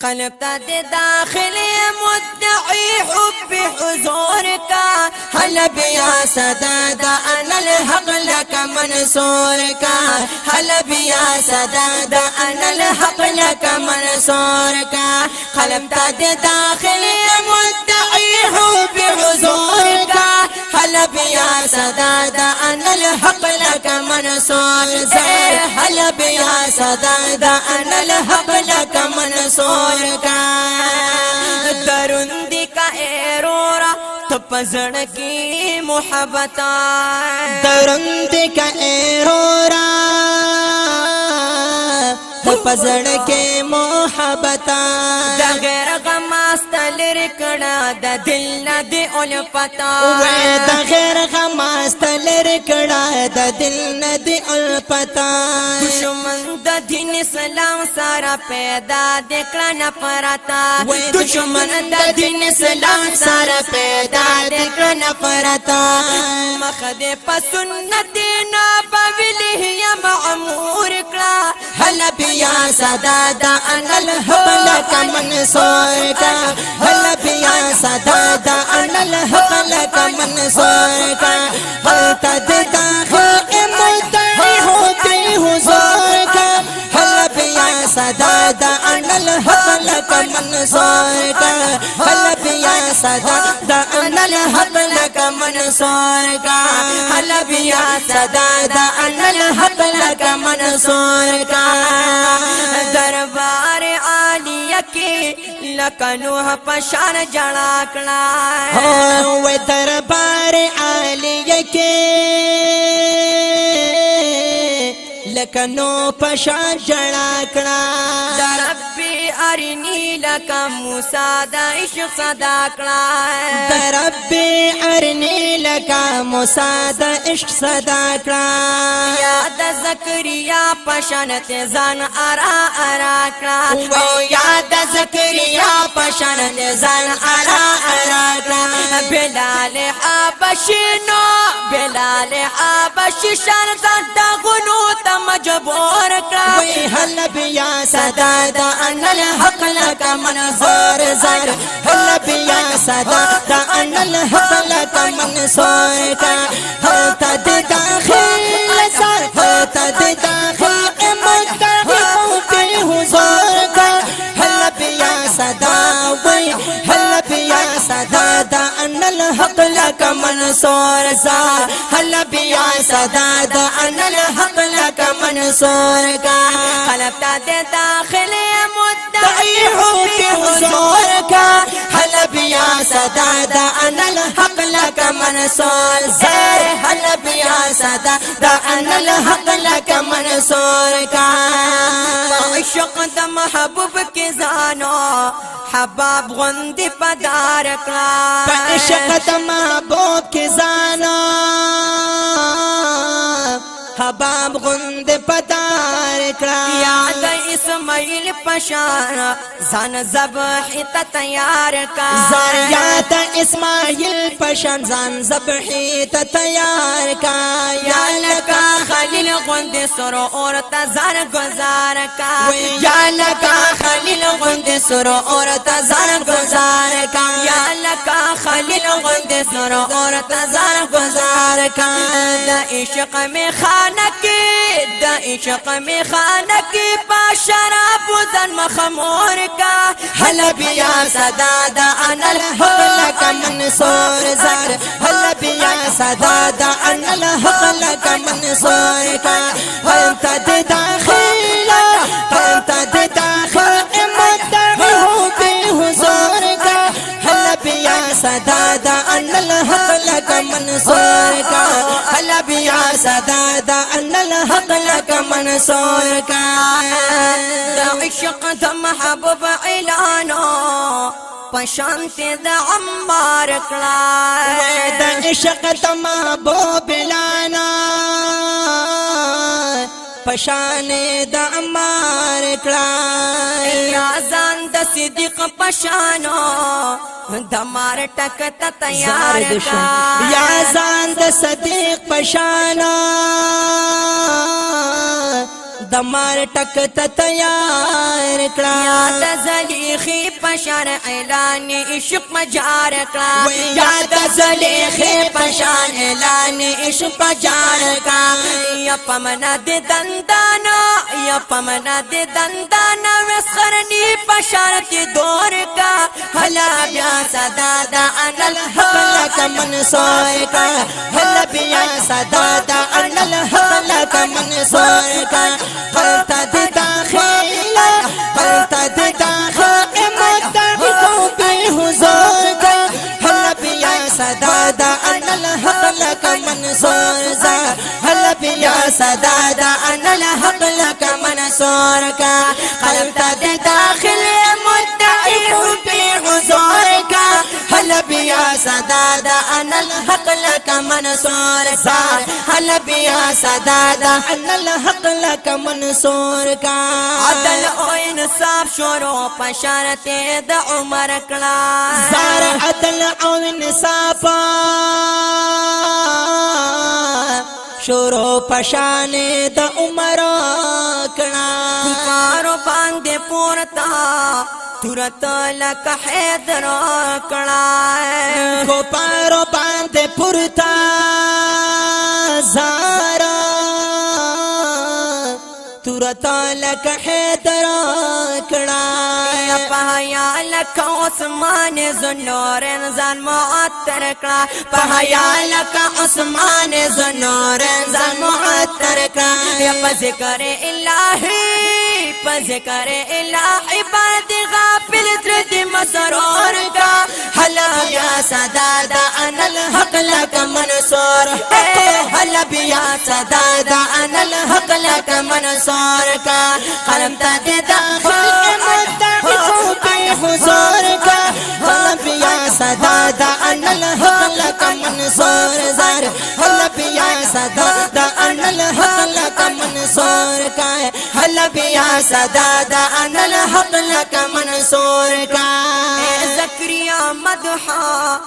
قلب تا دے داخلی مدعی حب حضور کا حل بیا صدادا انا الحق لک منصور کا حل بیا صدادا انا الحق لک منصور کا قلب تا دے داخلی مدعی حب حضور کا حل بیا صدادا انا الحق لک منصور حل بیا صدادا انا الحق لک منصور دروندی کا ایرورا تو پزڑ کی محبتا دروندی کا ایرورا تو پزڑ کے محبتا دا غیر غماستل رکڑا دا دل نا دی الپتا وے دا غیر غماستل رکڑا دا دل نا دی الپتا دشمن دا دین اسلام سارا پیدا دکڑا نفرتا دشمن دا دین اسلام سارا پیدا دکڑا نفرتا مخد پسنت نبوی یا معمور کلا حل بیا صدادا انا الحق لک منصور کا حل بیا صدادا انا الحق لک منصور کا حل تد داخل مدعی ہوتی حضور کا حل بیا صدادا انا الحق لک منصور کا حل بیا صدادا انا الحق لک منصور کا حل بیا صدادا انا الحق لک منصور کا دربار عالیہ کی لکنوہ پشان جڑا کڑا وے دربار عالیہ کے لکنو پشان جڑا کڑا ربی ارنی لکا موسیٰ دا عشق صدا کڑا ربی ارنی لکا موسیٰ دا عشق صدا کڑا یاد زکریا پشانت زان ارا ارا کڑا یاد زکریا پشانت زان ارا ارا کڑا بلال حبشی نو بلال حبشی شان زدہ غنو تا مجبور کڑا حل بیا صدادا انا الحق لک منصور زر حل بیا صدادا انا الحق لک منصور کا حل تد داخل زر حل تد داخل مدعی ہوتی حضور کا حل بیا صداوی حل بیا صدادا انا الحق لک منصور زر حل بیا صدادا انا الحق لک منصور کا قلب تا دے داخل مدعی ہوتی حضور کا حل بیا صدادا انا الحق لک منصور زر حل بیا صدادا انا الحق لک منصور کا عشق دا محبوب کے زانو حباب غندی پدار کلا عشق دا محبوب کے زانو حباب غند پدار کڑا یاد اسماعیل پشان زان زبحی تا تیار کا زان یاد اسماعیل پشان زان زبحی تا تیار کا یا لکا خلیل غند سرو اور تزار گزار کا یا لکا خلیل غند سرو اور تزار گزار کا یا لکا خلیل غند سرو اور تزار گزار کا دا عشق میں خانہ کی دا عشق میں خانہ کی پا شراب زن مخمور کا حل بیا صدادا انا الحق لک منصور زر حل بیا صدادا انا الحق لک منصور کا حل تد داخل حل تد داخل مدعی ہوتی حضور کا حل بیا صدادا انا الحق لک منصور کا حل بیا صدادا انا الحق لک منصور کا دا عشق دا محبوب اعلانو پشانت دا عمار کلا دا عشق دا محبوب لانا پشان دا عمار کلا یا زان دا صدیق پشانو دمار ٹکتا تیار کا یا زان دا صدیق پشانا دمار ټک ته تیار کړه یا د زلیخی پشان اعلان عشق مجار کړه یا د زلیخی پشان اعلان عشق مجار کړه یا پمنا د دندانا یا پمنا د دندانا وسخرنی پشارت دور کا هلا بیا صدا دا ان الحق لك منصور کا هلا بیا صدا دا ان الحق لك منصور کا قلت داخل قلت داخل مدعي بحضور کا هلا بیا صدا دا ان الحق لك منصور کا هلا بیا صدا دا ان الحق لك منصور کا قلت داخل مدعي بحضور کا هلا بیا صدا دا ان الحق لك منصور کا هلا بیا صدا دا ان الحق لك منصور کا عدل او انصاف شروع پشارت د عمر کړه زار عدل او انصاف شروع پشان د عمر کړه کارو باندې پورتا تورت لک حیدر کړه کو پارو باندې پورتا زارا تورت لک حیدر کړه پهیا لک عثمان زنور انسان معطر کړه پهیا لک عثمان زنور انسان معطر کړه یا ذکر الہی ذکر الہی باد غافل درد مسرور کا هلا بیا صدا دا ان الحق لك منصور هلا بیا صدا دا ان الحق لك منصور کا قلم تد داخل مدعي بحضور کا هلا بیا صدا دا ان الحق لك منصور زار هلا بیا صدا دا ان الحق لك منصور کا هلا بیا صدا دا ان الحق لك منصور کا زکریا مدحا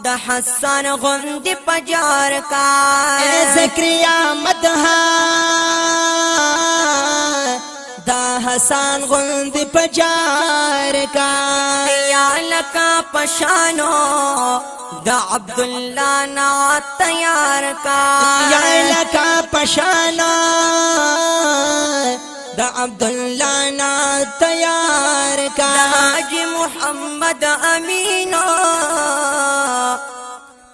د حسن غند پجار کا زکریا مدحا دا حسن غند پجار کا یا لکا پشانو دا عبداللہ نا تیار کا یا لکا پشانا دا عبداللہ نا تیار کا حاج محمد امینو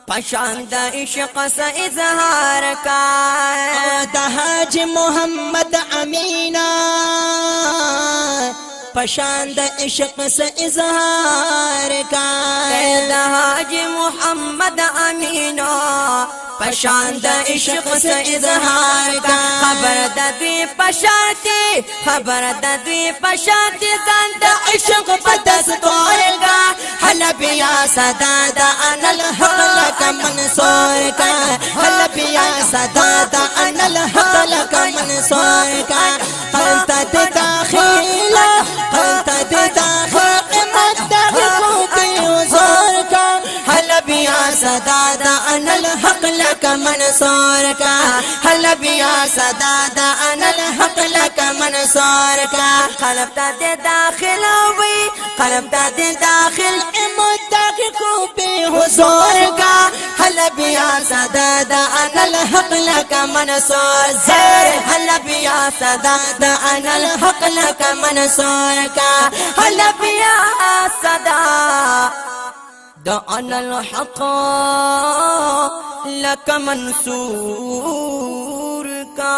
پشان دا عشق سے اظہار کا دا حاج محمد امینا پشان دا عشق سے اظہار کا دا حاج محمد امینو پشان دا عشق سے اظہار کا خبر دا دوی پشانتی خبر دا دوی پشانتی زان دا عشق بدستور کا هلا بیا صدا دا ان الحق لك منصور کا هلا بیا صدا دا ان الحق لك منصور کا قلت داخل قلت داخل مدعي بحضور کا هلا بیا صدا دا ان الحق لك منصور کا هلا بیا صدا دا ان الحق لك منصور کا قلب تا دے داخل ہوئی قلب دا داخل مدعي بحضور کا هلا بیا صدا دا ان الحق لك منصور زار هلا بیا صدا دا ان الحق لك منصور کا هلا بیا صدا دا انا الحق لك منصور کا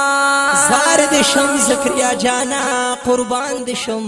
زار دشم زکریا جانا قربان دشم